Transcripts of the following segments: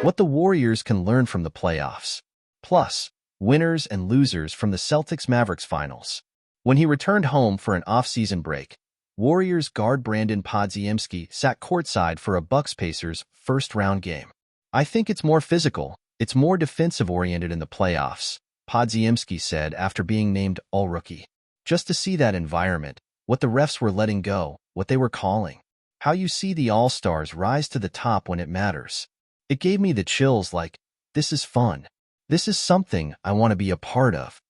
What the Warriors can learn from the playoffs. Plus, winners and losers from the Celtics-Mavericks finals. When he returned home for an off-season break, Warriors guard Brandon Podziemski sat courtside for a Bucks-Pacers first-round game. "I think it's more physical, it's more defensive-oriented in the playoffs," Podziemski said after being named All-Rookie. "Just to see that environment, what the refs were letting go, what they were calling, how you see the All-Stars rise to the top when it matters. It gave me the chills like, this is fun. This is something I want to be a part of."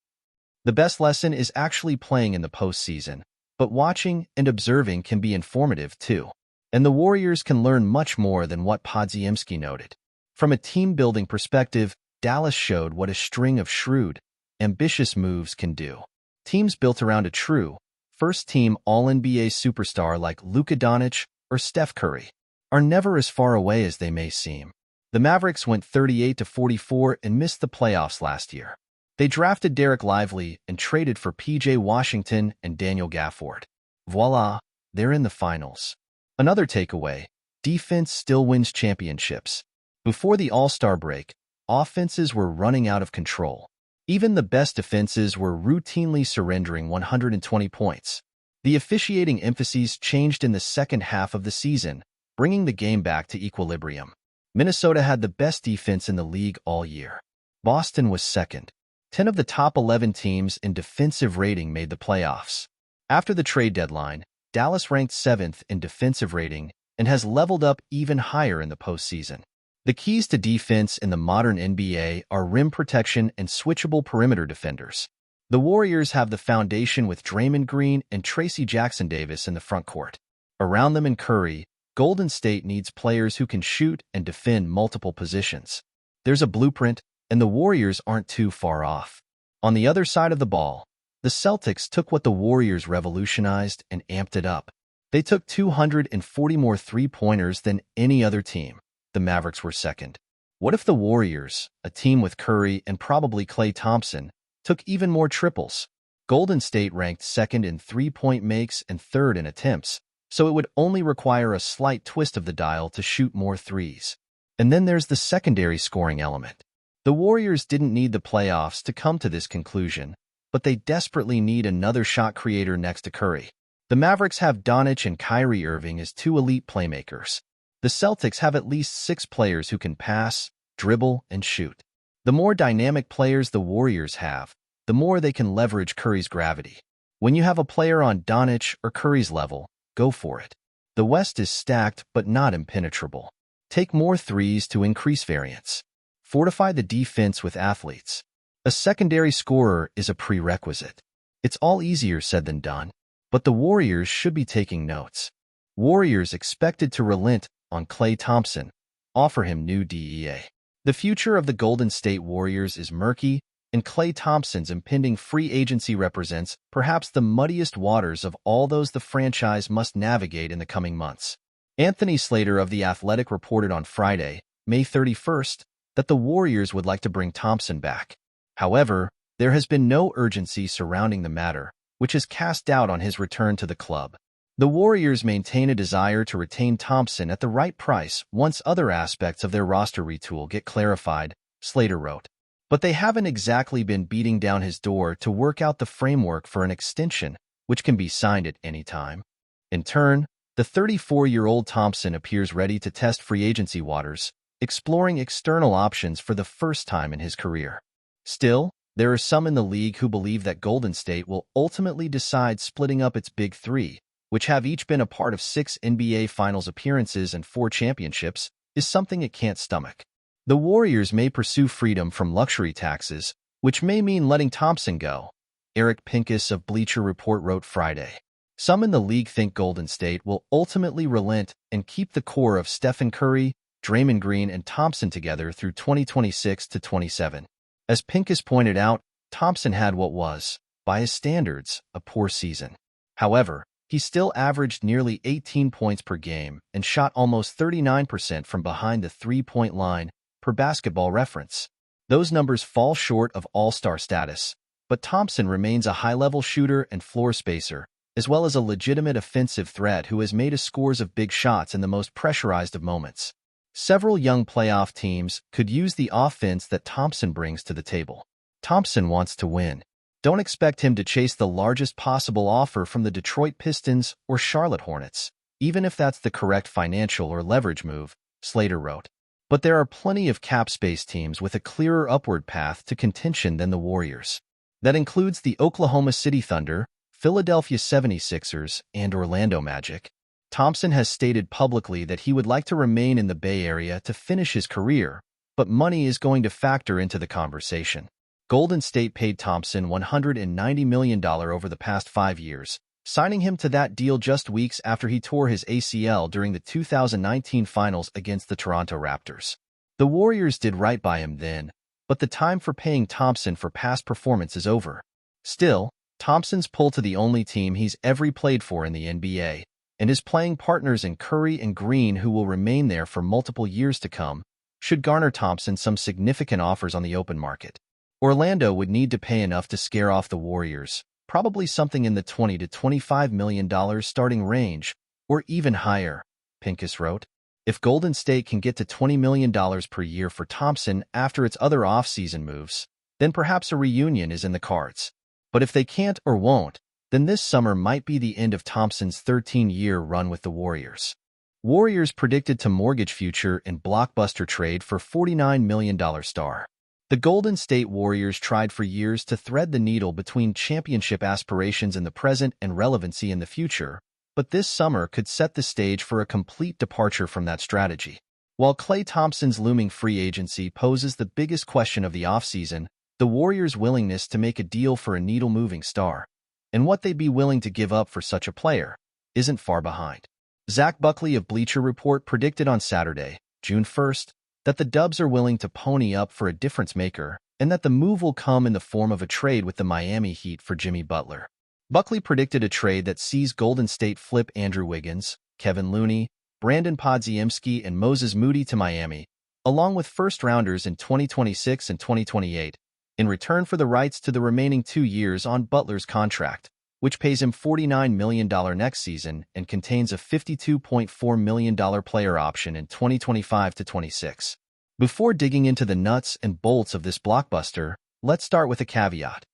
The best lesson is actually playing in the postseason, but watching and observing can be informative too. And the Warriors can learn much more than what Podziemski noted. From a team-building perspective, Dallas showed what a string of shrewd, ambitious moves can do. Teams built around a true, first-team All-NBA superstar like Luka Doncic or Steph Curry are never as far away as they may seem. The Mavericks went 38-44 and missed the playoffs last year. They drafted Derek Lively and traded for P.J. Washington and Daniel Gafford. Voila, they're in the finals. Another takeaway, defense still wins championships. Before the All-Star break, offenses were running out of control. Even the best defenses were routinely surrendering 120 points. The officiating emphases changed in the second half of the season, bringing the game back to equilibrium. Minnesota had the best defense in the league all year. Boston was second. 10 of the top 11 teams in defensive rating made the playoffs. After the trade deadline, Dallas ranked 7th in defensive rating and has leveled up even higher in the postseason. The keys to defense in the modern NBA are rim protection and switchable perimeter defenders. The Warriors have the foundation with Draymond Green and Tracy Jackson-Davis in the front court. Around them and Curry, Golden State needs players who can shoot and defend multiple positions. There's a blueprint, and the Warriors aren't too far off. On the other side of the ball, the Celtics took what the Warriors revolutionized and amped it up. They took 240 more three-pointers than any other team. The Mavericks were second. What if the Warriors, a team with Curry and probably Klay Thompson, took even more triples? Golden State ranked second in three-point makes and third in attempts, so it would only require a slight twist of the dial to shoot more threes. And then there's the secondary scoring element. The Warriors didn't need the playoffs to come to this conclusion, but they desperately need another shot creator next to Curry. The Mavericks have Doncic and Kyrie Irving as two elite playmakers. The Celtics have at least 6 players who can pass, dribble, and shoot. The more dynamic players the Warriors have, the more they can leverage Curry's gravity. When you have a player on Doncic or Curry's level, go for it. The West is stacked but not impenetrable. Take more threes to increase variance. Fortify the defense with athletes. A secondary scorer is a prerequisite. It's all easier said than done, but the Warriors should be taking notes. Warriors expected to relent on Klay Thompson, offer him new DEA. The future of the Golden State Warriors is murky, and Klay Thompson's impending free agency represents perhaps the muddiest waters of all those the franchise must navigate in the coming months. Anthony Slater of The Athletic reported on Friday, May 31st, that the Warriors would like to bring Thompson back. However, there has been no urgency surrounding the matter, which has cast doubt on his return to the club. The Warriors maintain a desire to retain Thompson at the right price once other aspects of their roster retool get clarified, Slater wrote. But they haven't exactly been beating down his door to work out the framework for an extension, which can be signed at any time. In turn, the 34-year-old Thompson appears ready to test free agency waters, exploring external options for the first time in his career. Still, there are some in the league who believe that Golden State will ultimately decide splitting up its big three, which have each been a part of 6 NBA Finals appearances and 4 championships, is something it can't stomach. The Warriors may pursue freedom from luxury taxes, which may mean letting Thompson go, Eric Pincus of Bleacher Report wrote Friday. Some in the league think Golden State will ultimately relent and keep the core of Stephen Curry, Draymond Green, and Thompson together through 2026 to 27. As Pincus pointed out, Thompson had what was, by his standards, a poor season. However, he still averaged nearly 18 points per game and shot almost 39% from behind the three-point line, per Basketball Reference. Those numbers fall short of all-star status, but Thompson remains a high-level shooter and floor spacer, as well as a legitimate offensive threat who has made a scores of big shots in the most pressurized of moments. Several young playoff teams could use the offense that Thompson brings to the table. Thompson wants to win. Don't expect him to chase the largest possible offer from the Detroit Pistons or Charlotte Hornets, even if that's the correct financial or leverage move, Slater wrote. But there are plenty of cap space teams with a clearer upward path to contention than the Warriors. That includes the Oklahoma City Thunder, Philadelphia 76ers, and Orlando Magic. Thompson has stated publicly that he would like to remain in the Bay Area to finish his career, but money is going to factor into the conversation. Golden State paid Thompson $190 million over the past 5 years, signing him to that deal just weeks after he tore his ACL during the 2019 Finals against the Toronto Raptors. The Warriors did right by him then, but the time for paying Thompson for past performance is over. Still, Thompson's pull to the only team he's ever played for in the NBA, and his playing partners in Curry and Green, who will remain there for multiple years to come, should garner Thompson some significant offers on the open market. Orlando would need to pay enough to scare off the Warriors, probably something in the $20 to $25 million starting range, or even higher, Pincus wrote. If Golden State can get to $20 million per year for Thompson after its other off-season moves, then perhaps a reunion is in the cards. But if they can't or won't, then this summer might be the end of Thompson's 13-year run with the Warriors. Warriors predicted to mortgage future in blockbuster trade for $49 million star. The Golden State Warriors tried for years to thread the needle between championship aspirations in the present and relevancy in the future, but this summer could set the stage for a complete departure from that strategy. While Klay Thompson's looming free agency poses the biggest question of the offseason, the Warriors' willingness to make a deal for a needle-moving star, and what they'd be willing to give up for such a player, isn't far behind. Zach Buckley of Bleacher Report predicted on Saturday, June 1st, that the Dubs are willing to pony up for a difference maker and that the move will come in the form of a trade with the Miami Heat for Jimmy Butler. Buckley predicted a trade that sees Golden State flip Andrew Wiggins, Kevin Looney, Brandon Podziemski, and Moses Moody to Miami, along with first-rounders in 2026 and 2028, in return for the rights to the remaining 2 years on Butler's contract, which pays him $49 million next season and contains a $52.4 million player option in 2025 to 26. Before digging into the nuts and bolts of this blockbuster, let's start with a caveat.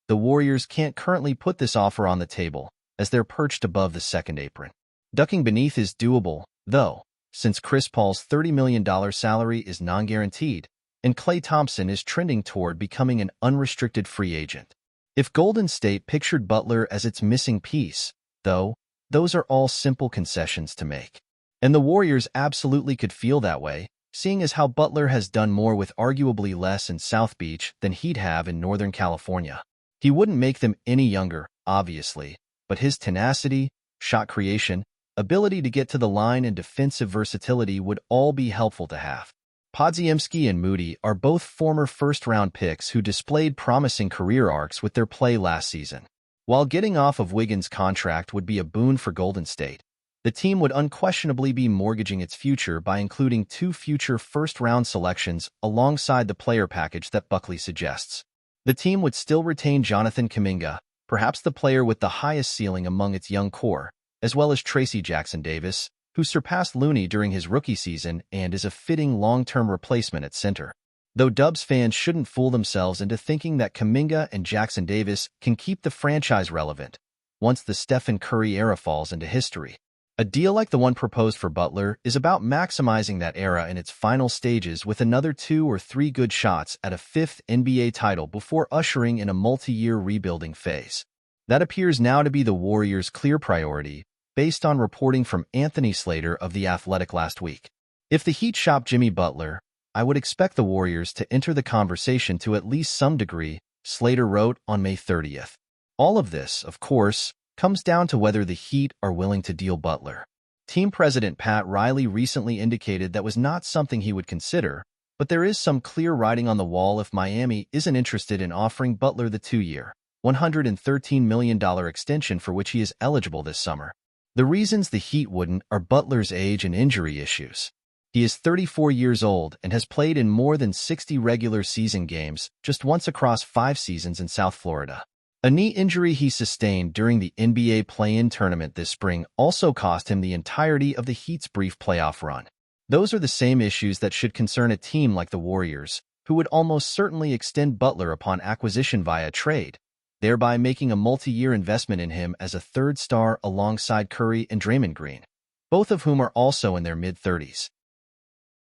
The Warriors can't currently put this offer on the table, as they're perched above the second apron. Ducking beneath is doable, though, since Chris Paul's $30 million salary is non-guaranteed, and Klay Thompson is trending toward becoming an unrestricted free agent. If Golden State pictured Butler as its missing piece, though, those are all simple concessions to make. And the Warriors absolutely could feel that way, seeing as how Butler has done more with arguably less in South Beach than he'd have in Northern California. He wouldn't make them any younger, obviously, but his tenacity, shot creation, ability to get to the line, and defensive versatility would all be helpful to have. Podziemski and Moody are both former first-round picks who displayed promising career arcs with their play last season. While getting off of Wiggins' contract would be a boon for Golden State, the team would unquestionably be mortgaging its future by including 2 future first-round selections alongside the player package that Buckley suggests. The team would still retain Jonathan Kuminga, perhaps the player with the highest ceiling among its young core, as well as Tracy Jackson-Davis, who surpassed Looney during his rookie season and is a fitting long-term replacement at center. Though Dubs fans shouldn't fool themselves into thinking that Kuminga and Jackson-Davis can keep the franchise relevant once the Stephen Curry era falls into history. A deal like the one proposed for Butler is about maximizing that era in its final stages with another 2 or 3 good shots at a 5th NBA title before ushering in a multi-year rebuilding phase. That appears now to be the Warriors' clear priority, based on reporting from Anthony Slater of The Athletic last week. If the Heat shop Jimmy Butler, I would expect the Warriors to enter the conversation to at least some degree, Slater wrote on May 30th. All of this, of course, comes down to whether the Heat are willing to deal Butler. Team president Pat Riley recently indicated that was not something he would consider, but there is some clear writing on the wall if Miami isn't interested in offering Butler the 2-year, $113 million extension for which he is eligible this summer. The reasons the Heat wouldn't are Butler's age and injury issues. He is 34 years old and has played in more than 60 regular season games, just once across 5 seasons in South Florida. A knee injury he sustained during the NBA play-in tournament this spring also cost him the entirety of the Heat's brief playoff run. Those are the same issues that should concern a team like the Warriors, who would almost certainly extend Butler upon acquisition via trade, thereby making a multi-year investment in him as a third star alongside Curry and Draymond Green, both of whom are also in their mid-30s.